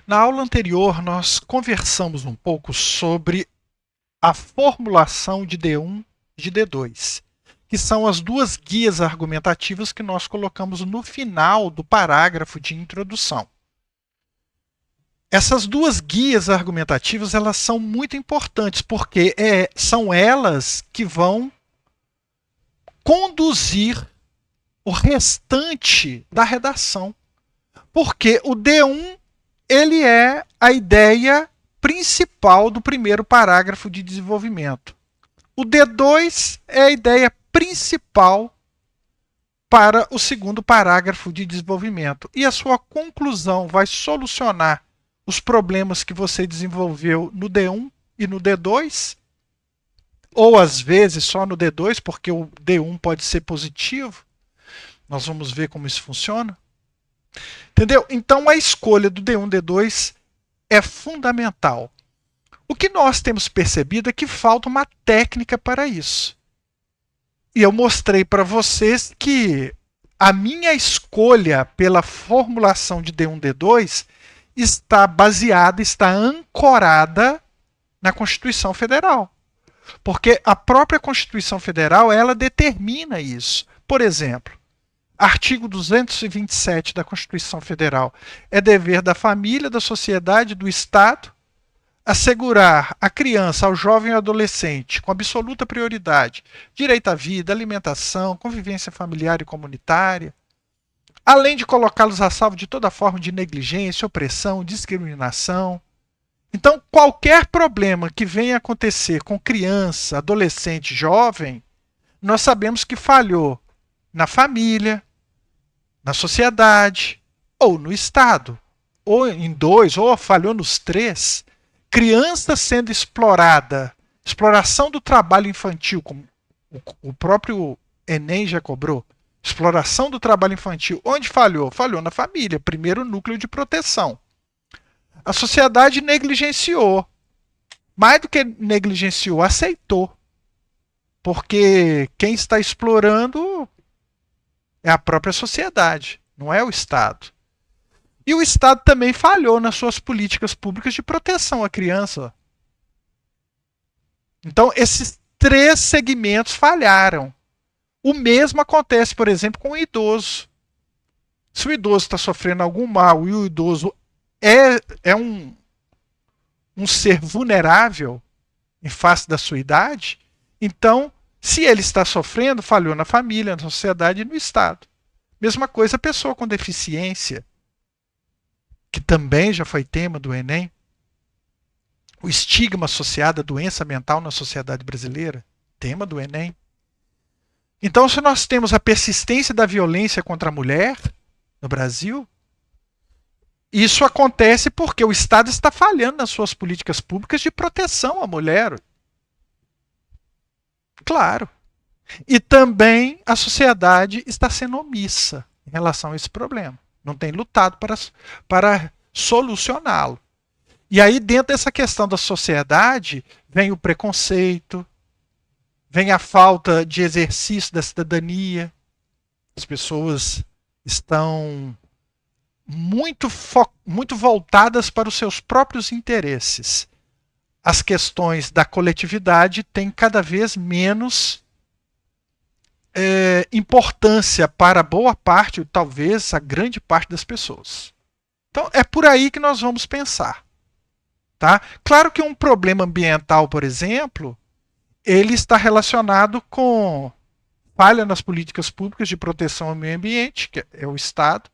Na aula anterior, nós conversamos um pouco sobre a formulação de D1 e de D2, que são as duas guias argumentativas que nós colocamos no final do parágrafo de introdução. Essas duas guias argumentativas elas são muito importantes, porque são elas que vão conduzir o restante da redação. Porque o D1 ele é a ideia principal do primeiro parágrafo de desenvolvimento. O D2 é a ideia principal para o segundo parágrafo de desenvolvimento. E a sua conclusão vai solucionar os problemas que você desenvolveu no D1 e no D2, ou às vezes só no D2, porque o D1 pode ser positivo. Nós vamos ver como isso funciona. Entendeu? Então a escolha do D1 e D2 é fundamental. O que nós temos percebido é que falta uma técnica para isso. E eu mostrei para vocês que a minha escolha pela formulação de D1 e D2 está baseada, está ancorada na Constituição Federal. Porque a própria Constituição Federal, ela determina isso. Por exemplo, artigo 227 da Constituição Federal. É dever da família, da sociedade, do Estado assegurar à criança, ao jovem e ao adolescente, com absoluta prioridade, direito à vida, alimentação, convivência familiar e comunitária, além de colocá-los a salvo de toda forma de negligência, opressão, discriminação. Então, qualquer problema que venha acontecer com criança, adolescente, jovem, nós sabemos que falhou na família, na sociedade ou no Estado, ou em dois, ou falhou nos três. Criança sendo explorada, exploração do trabalho infantil, como o próprio Enem já cobrou, exploração do trabalho infantil, onde falhou? Falhou na família, primeiro núcleo de proteção. A sociedade negligenciou, mais do que negligenciou, aceitou, porque quem está explorando é a própria sociedade, não é o Estado. E o Estado também falhou nas suas políticas públicas de proteção à criança. Então, esses três segmentos falharam. O mesmo acontece, por exemplo, com o idoso. Se o idoso está sofrendo algum mal e o idoso é um ser vulnerável em face da sua idade, então, se ele está sofrendo, falhou na família, na sociedade e no Estado. Mesma coisa a pessoa com deficiência, que também já foi tema do Enem. O estigma associado à doença mental na sociedade brasileira, tema do Enem. Então, se nós temos a persistência da violência contra a mulher no Brasil, isso acontece porque o Estado está falhando nas suas políticas públicas de proteção à mulher. Claro. E também a sociedade está sendo omissa em relação a esse problema. Não tem lutado para solucioná-lo. E aí, dentro dessa questão da sociedade, vem o preconceito, vem a falta de exercício da cidadania. As pessoas estão muito voltadas para os seus próprios interesses. As questões da coletividade têm cada vez menos importância para boa parte, ou talvez a grande parte das pessoas. Então é por aí que nós vamos pensar. Tá? Claro que um problema ambiental, por exemplo, ele está relacionado com falha nas políticas públicas de proteção ao meio ambiente, que é o Estado,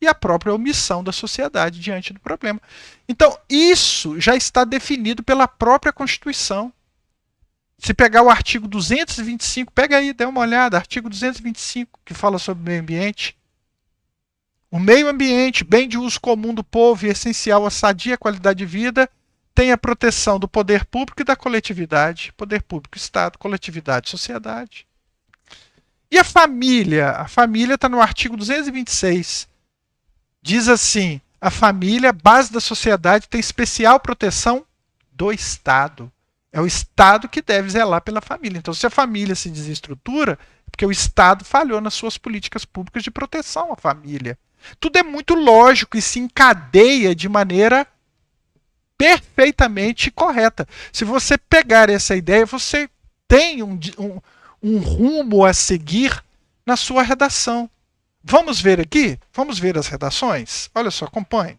e a própria omissão da sociedade diante do problema. Então, isso já está definido pela própria Constituição. Se pegar o artigo 225, pega aí, dá uma olhada, artigo 225, que fala sobre o meio ambiente. O meio ambiente, bem de uso comum do povo e essencial à sadia qualidade de vida, tem a proteção do poder público e da coletividade. Poder público, Estado, coletividade, sociedade. E a família? A família está no artigo 226. Diz assim, a família, base da sociedade, tem especial proteção do Estado. É o Estado que deve zelar pela família. Então, se a família se desestrutura, é porque o Estado falhou nas suas políticas públicas de proteção à família. Tudo é muito lógico e se encadeia de maneira perfeitamente correta. Se você pegar essa ideia, você tem um rumo a seguir na sua redação. Vamos ver aqui? Vamos ver as redações? Olha só, acompanhe.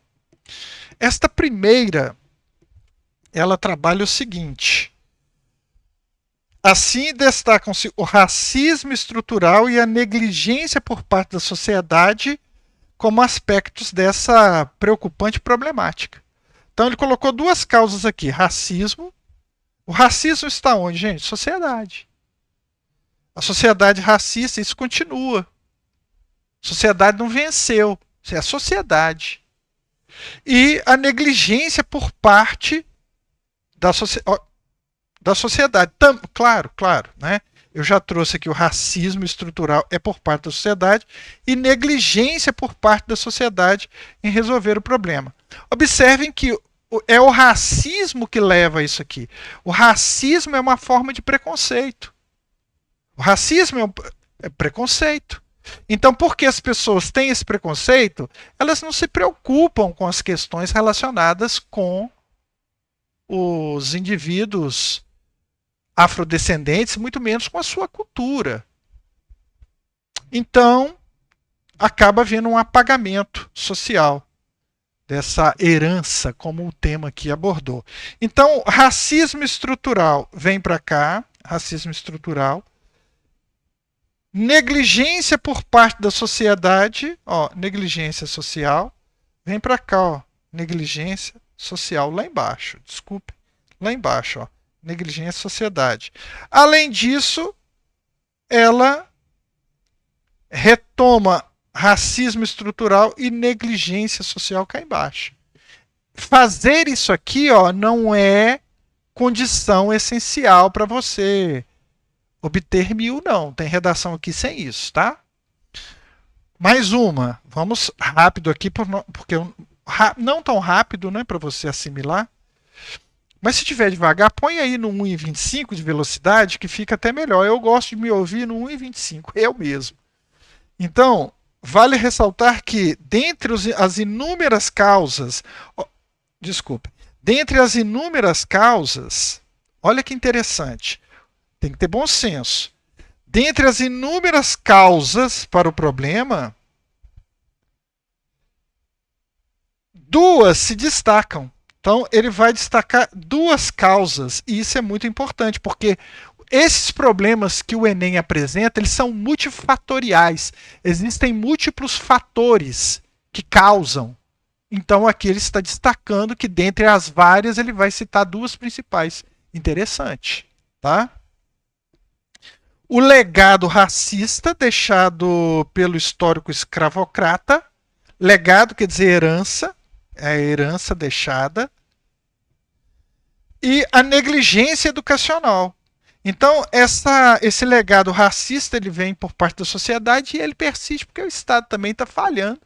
Esta primeira, ela trabalha o seguinte. Assim destacam-se o racismo estrutural e a negligência por parte da sociedade como aspectos dessa preocupante problemática. Então ele colocou duas causas aqui: racismo. O racismo está onde, gente? Sociedade. A sociedade racista, isso continua. A sociedade não venceu. Isso é a sociedade. E a negligência por parte da sociedade. Claro, né? Eu já trouxe aqui o racismo estrutural é por parte da sociedade e negligência por parte da sociedade em resolver o problema. Observem que é o racismo que leva a isso aqui. O racismo é uma forma de preconceito. O racismo é preconceito. Então, porque as pessoas têm esse preconceito, elas não se preocupam com as questões relacionadas com os indivíduos afrodescendentes, muito menos com a sua cultura. Então, acaba havendo um apagamento social dessa herança, como o tema aqui abordou. Então, racismo estrutural vem para cá, racismo estrutural. Negligência por parte da sociedade, ó, negligência social, vem para cá, ó, negligência social lá embaixo, desculpe, lá embaixo, ó, negligência sociedade. Além disso, ela retoma racismo estrutural e negligência social cá embaixo. Fazer isso aqui, ó, não é condição essencial para você obter 1000, não. Tem redação aqui sem isso, tá? Mais uma. Vamos rápido aqui, porque não tão rápido, né, para você assimilar. Mas se tiver devagar, põe aí no 1,25 de velocidade, que fica até melhor. Eu gosto de me ouvir no 1,25, eu mesmo. Então, vale ressaltar que, dentre as inúmeras causas... dentre as inúmeras causas, olha que interessante, tem que ter bom senso. Dentre as inúmeras causas para o problema, duas se destacam. Então, ele vai destacar duas causas, e isso é muito importante, porque esses problemas que o Enem apresenta, eles são multifatoriais. Existem múltiplos fatores que causam. Então, aqui ele está destacando que, dentre as várias, ele vai citar duas principais. Interessante, tá? O legado racista deixado pelo histórico escravocrata. Legado quer dizer herança, é a herança deixada. E a negligência educacional. Então, esse legado racista ele vem por parte da sociedade e ele persiste porque o Estado também está falhando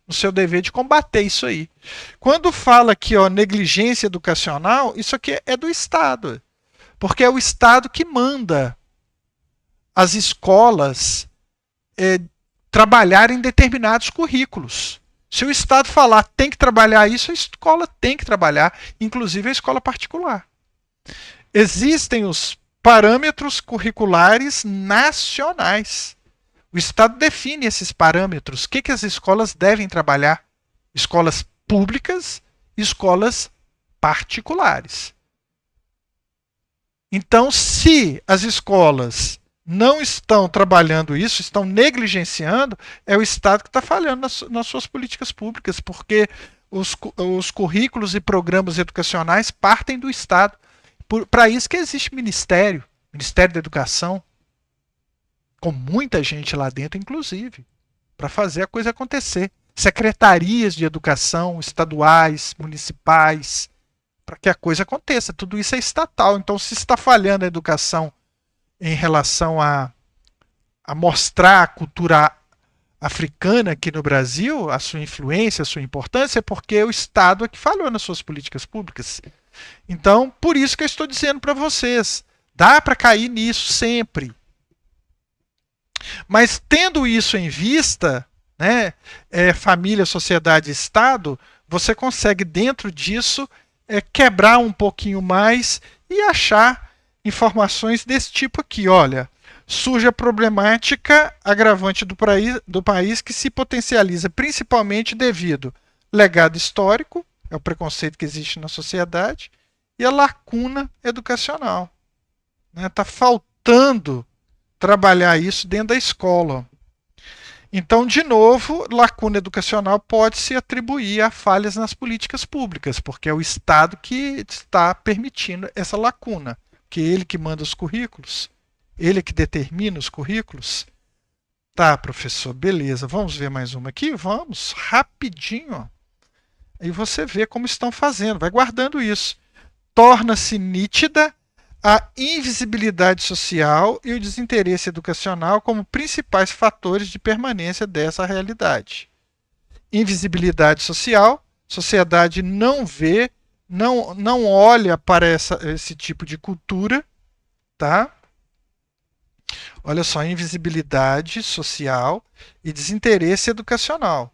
no seu dever de combater isso aí. Quando fala aqui, ó, negligência educacional, isso aqui é do Estado. Porque é o Estado que manda as escolas trabalharem determinados currículos. Se o Estado falar tem que trabalhar isso, a escola tem que trabalhar, inclusive a escola particular. Existem os parâmetros curriculares nacionais. O Estado define esses parâmetros. O que as escolas devem trabalhar? Escolas públicas e escolas particulares. Então, se as escolas não estão trabalhando isso, estão negligenciando, é o Estado que está falhando nas suas políticas públicas, porque os currículos e programas educacionais partem do Estado. Para isso que existe Ministério da Educação, com muita gente lá dentro, inclusive, para fazer a coisa acontecer. Secretarias de educação estaduais, municipais, para que a coisa aconteça. Tudo isso é estatal. Então, se está falhando a educação em relação a mostrar a cultura africana aqui no Brasil, a sua influência, a sua importância, é porque o Estado é que falhou nas suas políticas públicas. Então, por isso que eu estou dizendo para vocês, dá para cair nisso sempre. Mas tendo isso em vista, né, família, sociedade e Estado, você consegue dentro disso quebrar um pouquinho mais e achar informações desse tipo aqui. Olha, surge a problemática agravante do país que se potencializa principalmente devido ao legado histórico, é o preconceito que existe na sociedade, e a lacuna educacional. Está faltando trabalhar isso dentro da escola. Então, de novo, lacuna educacional pode se atribuir a falhas nas políticas públicas, porque é o Estado que está permitindo essa lacuna, que é ele que manda os currículos, ele que determina os currículos. Tá, professor, beleza. Vamos ver mais uma aqui? Vamos, rapidinho. Aí você vê como estão fazendo, vai guardando isso. Torna-se nítida a invisibilidade social e o desinteresse educacional como principais fatores de permanência dessa realidade. Invisibilidade social, sociedade não vê, não olha para esse tipo de cultura, tá? Olha só, invisibilidade social e desinteresse educacional.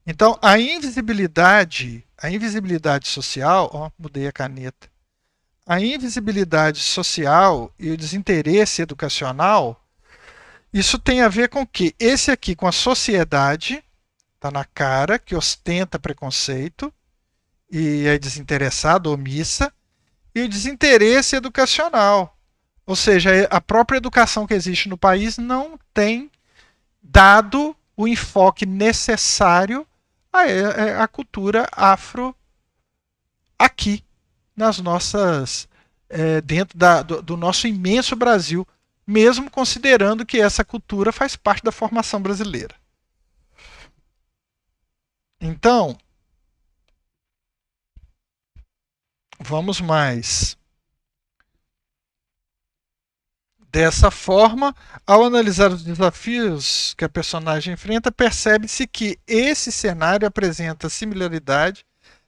Então, a invisibilidade social, ó, mudei a caneta. A invisibilidade social e o desinteresse educacional, isso tem a ver com o quê? Esse aqui com a sociedade, tá na cara, que ostenta preconceito e é desinteressada, omissa, e o desinteresse educacional. Ou seja, a própria educação que existe no país não tem dado o enfoque necessário à cultura afro aqui nas nossas dentro do nosso imenso Brasil, mesmo considerando que essa cultura faz parte da formação brasileira. Então, vamos mais. Dessa forma, ao analisar os desafios que a personagem enfrenta, percebe-se que esse cenário apresenta similaridade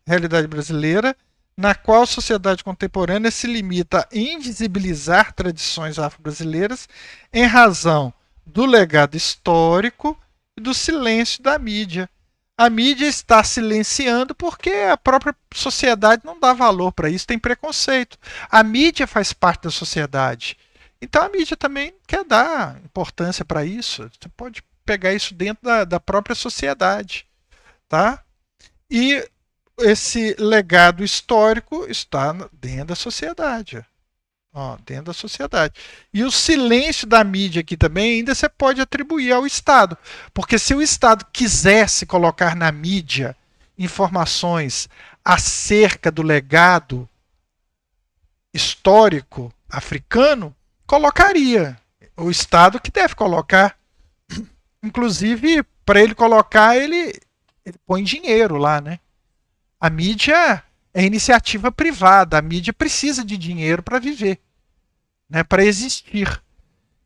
à realidade brasileira, na qual a sociedade contemporânea se limita a invisibilizar tradições afro-brasileiras em razão do legado histórico e do silêncio da mídia. A mídia está silenciando porque a própria sociedade não dá valor para isso, tem preconceito. A mídia faz parte da sociedade. Então a mídia também quer dar importância para isso. Você pode pegar isso dentro da própria sociedade, tá? E esse legado histórico está dentro da sociedade. Ó, dentro da sociedade. E o silêncio da mídia aqui também ainda você pode atribuir ao Estado. Porque se o Estado quisesse colocar na mídia informações acerca do legado histórico africano, colocaria. O Estado que deve colocar. Inclusive, para ele colocar, ele põe dinheiro lá, né? A mídia é iniciativa privada. A mídia precisa de dinheiro para viver, né? Para existir.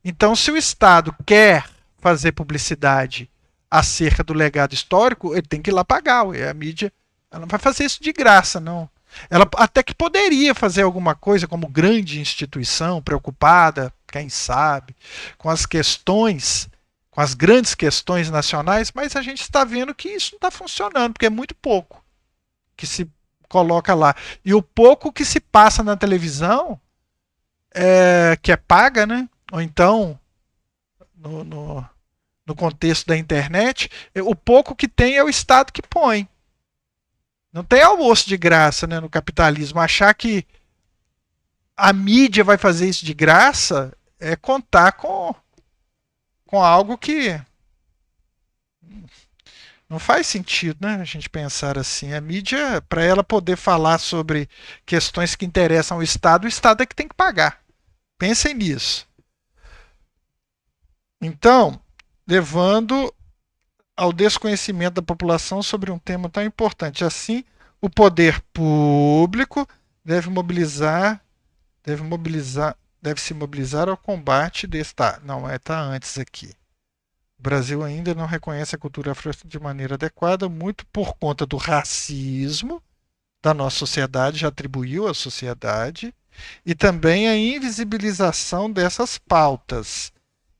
Então, se o Estado quer fazer publicidade acerca do legado histórico, ele tem que ir lá pagar. A mídia ela não vai fazer isso de graça, não. Ela até que poderia fazer alguma coisa como grande instituição, preocupada, quem sabe, com as questões, com as grandes questões nacionais, mas a gente está vendo que isso não está funcionando, porque é muito pouco que se coloca lá. E o pouco que se passa na televisão, que é paga, né? Ou então no contexto da internet, o pouco que tem é o Estado que põe. Não tem almoço de graça, né, no capitalismo. Achar que a mídia vai fazer isso de graça é contar com algo que não faz sentido, né? A gente pensar assim. A mídia, para ela poder falar sobre questões que interessam ao Estado, o Estado é que tem que pagar. Pensem nisso. Então, levando ao desconhecimento da população sobre um tema tão importante. Assim, o poder público deve se mobilizar ao combate desse. Tá, não, tá antes aqui. O Brasil ainda não reconhece a cultura afro de maneira adequada, muito por conta do racismo da nossa sociedade, já atribuiu à sociedade, e também a invisibilização dessas pautas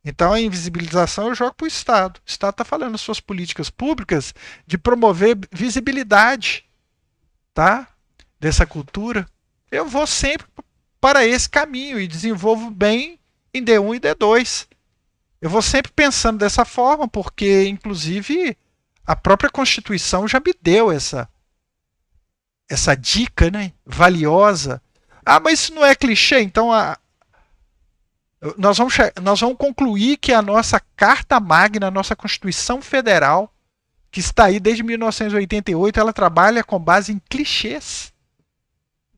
Então a invisibilização eu jogo para o Estado. O Estado está falando suas políticas públicas de promover visibilidade, tá? Dessa cultura. Eu vou sempre para esse caminho e desenvolvo bem em D1 e D2. Eu vou sempre pensando dessa forma, porque, inclusive, a própria Constituição já me deu essa dica, né? Valiosa. Ah, mas isso não é clichê, então nós vamos concluir que a nossa Carta Magna, a nossa Constituição Federal, que está aí desde 1988, ela trabalha com base em clichês.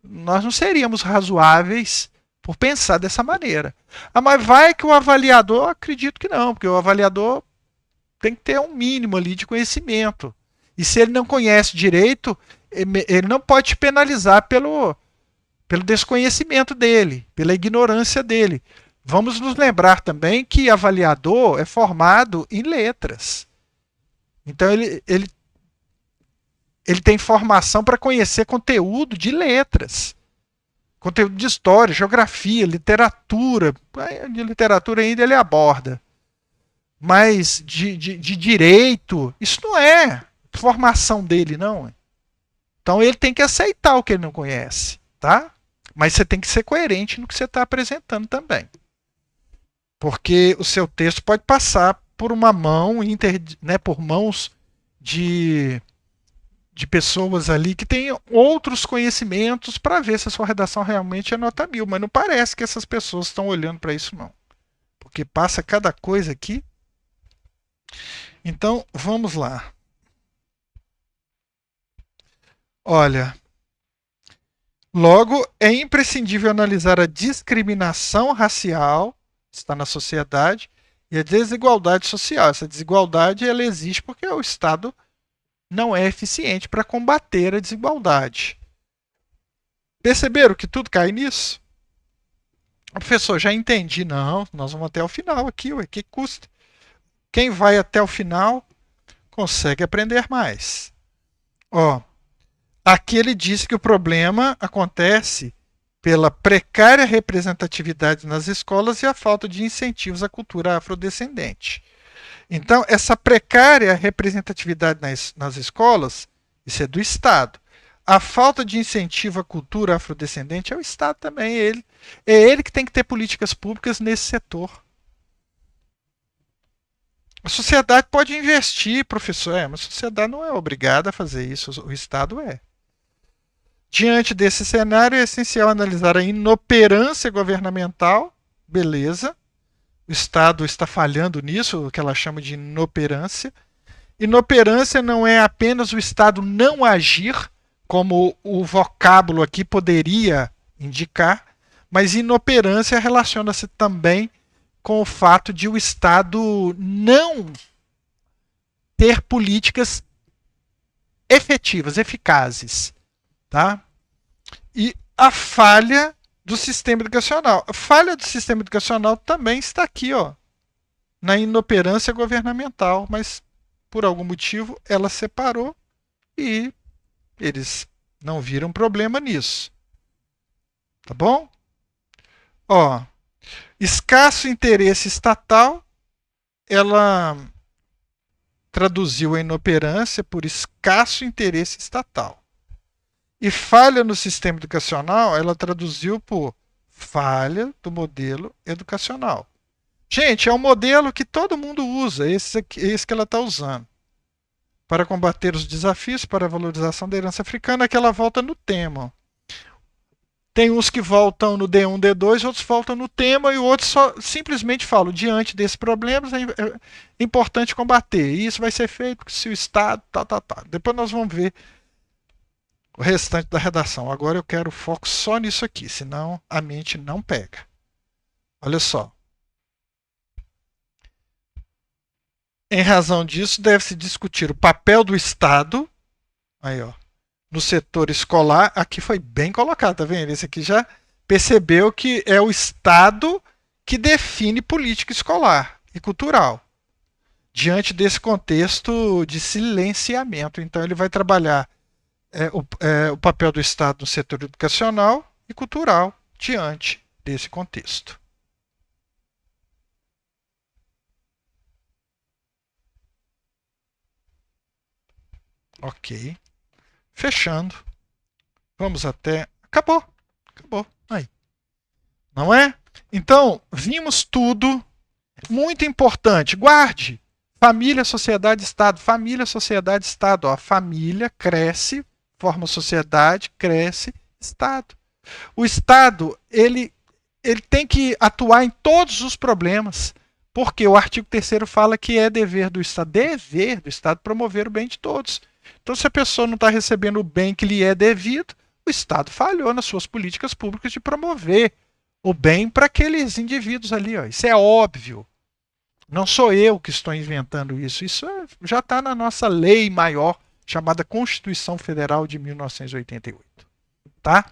Nós não seríamos razoáveis por pensar dessa maneira. Ah, mas vai que o avaliador, acredito que não, porque o avaliador tem que ter um mínimo ali de conhecimento. E se ele não conhece direito, ele não pode te penalizar pelo desconhecimento dele, pela ignorância dele. Vamos nos lembrar também que avaliador é formado em letras. Então ele tem formação para conhecer conteúdo de letras. Conteúdo de história, geografia, literatura. De literatura ainda ele aborda. Mas de direito, isso não é formação dele, não. Então ele tem que aceitar o que ele não conhece, tá? Mas você tem que ser coerente no que você está apresentando também. Porque o seu texto pode passar por uma mão, né, por mãos de pessoas ali que têm outros conhecimentos para ver se a sua redação realmente é nota 1000. Mas não parece que essas pessoas estão olhando para isso, não. Porque passa cada coisa aqui. Então, vamos lá. Olha, logo, é imprescindível analisar a discriminação racial que está na sociedade e a desigualdade social. Essa desigualdade ela existe porque o Estado não é eficiente para combater a desigualdade. Perceberam que tudo cai nisso? Professor, já entendi. Não, nós vamos até o final aqui, ué, que custa? Quem vai até o final consegue aprender mais. Ó, aqui ele disse que o problema acontece pela precária representatividade nas escolas e a falta de incentivos à cultura afrodescendente. Então, essa precária representatividade nas escolas, isso é do Estado. A falta de incentivo à cultura afrodescendente é o Estado também. É ele que tem que ter políticas públicas nesse setor. A sociedade pode investir, professor, mas a sociedade não é obrigada a fazer isso, o Estado é. Diante desse cenário, é essencial analisar a inoperância governamental, beleza. O Estado está falhando nisso, o que ela chama de inoperância. Inoperância não é apenas o Estado não agir, como o vocábulo aqui poderia indicar, mas inoperância relaciona-se também com o fato de o Estado não ter políticas efetivas, eficazes. Tá? E a falha do sistema educacional. A falha do sistema educacional também está aqui, ó, na inoperância governamental, mas por algum motivo ela separou e eles não viram problema nisso. Tá bom? Ó, escasso interesse estatal, ela traduziu a inoperância por escasso interesse estatal. E falha no sistema educacional, ela traduziu por falha do modelo educacional. Gente, é um modelo que todo mundo usa, esse que ela está usando. Para combater os desafios para a valorização da herança africana, que ela volta no tema. Tem uns que voltam no D1, D2, outros voltam no tema e outros só simplesmente falam, diante desses problemas é importante combater. E isso vai ser feito se o Estado, tá. Depois nós vamos ver o restante da redação. Agora eu quero foco só nisso aqui, senão a mente não pega. Olha só. Em razão disso, deve-se discutir o papel do Estado, aí ó, no setor escolar. Aqui foi bem colocado, tá vendo? Esse aqui já percebeu que é o Estado que define política escolar e cultural, diante desse contexto de silenciamento. Então ele vai trabalhar o papel do Estado no setor educacional e cultural diante desse contexto. Ok. Fechando. Vamos até. Acabou. Acabou. Aí. Não é? Então, vimos tudo. Muito importante. Guarde. Família, sociedade, Estado. Família, sociedade, Estado. Ó, a família cresce, forma sociedade, cresce, Estado. O Estado, ele tem que atuar em todos os problemas. Porque o artigo 3º fala que é dever do Estado promover o bem de todos. Então, se a pessoa não está recebendo o bem que lhe é devido, o Estado falhou nas suas políticas públicas de promover o bem para aqueles indivíduos ali. Ó. Isso é óbvio. Não sou eu que estou inventando isso. Isso já está na nossa lei maior, chamada Constituição Federal de 1988. Tá?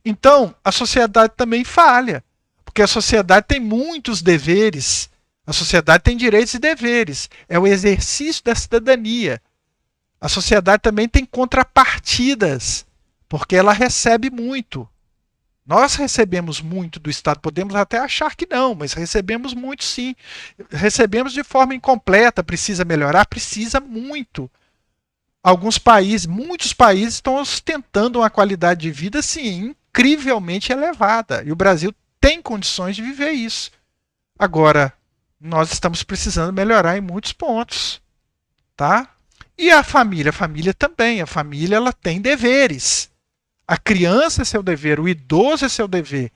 Então, a sociedade também falha, porque a sociedade tem muitos deveres. A sociedade tem direitos e deveres. É o exercício da cidadania. A sociedade também tem contrapartidas, porque ela recebe muito. Nós recebemos muito do Estado, podemos até achar que não, mas recebemos muito sim. Recebemos de forma incompleta, precisa melhorar, precisa muito. Alguns países, muitos países estão ostentando uma qualidade de vida assim, incrivelmente elevada. E o Brasil tem condições de viver isso. Agora, nós estamos precisando melhorar em muitos pontos, tá? E a família também. A família ela tem deveres. A criança é seu dever, o idoso é seu dever.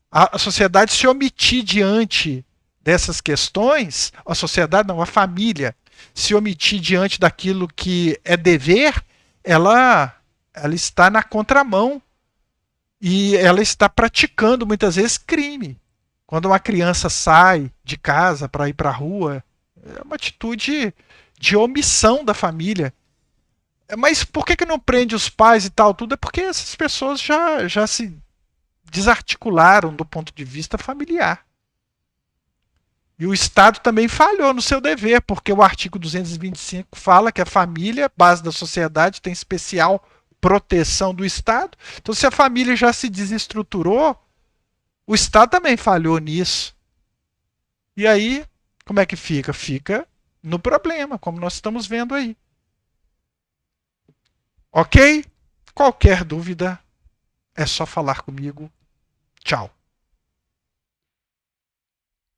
A sociedade se omitir diante dessas questões, a sociedade não, a família se omitir diante daquilo que é dever, ela está na contramão e ela está praticando muitas vezes crime. Quando uma criança sai de casa para ir para a rua, é uma atitude de omissão da família. Mas por que não prende os pais e tal? Tudo é porque essas pessoas já se desarticularam do ponto de vista familiar. E o Estado também falhou no seu dever, porque o artigo 225 fala que a família, base da sociedade, tem especial proteção do Estado. Então, se a família já se desestruturou, o Estado também falhou nisso. E aí, como é que fica? Fica no problema, como nós estamos vendo aí. Ok? Qualquer dúvida, é só falar comigo. Tchau.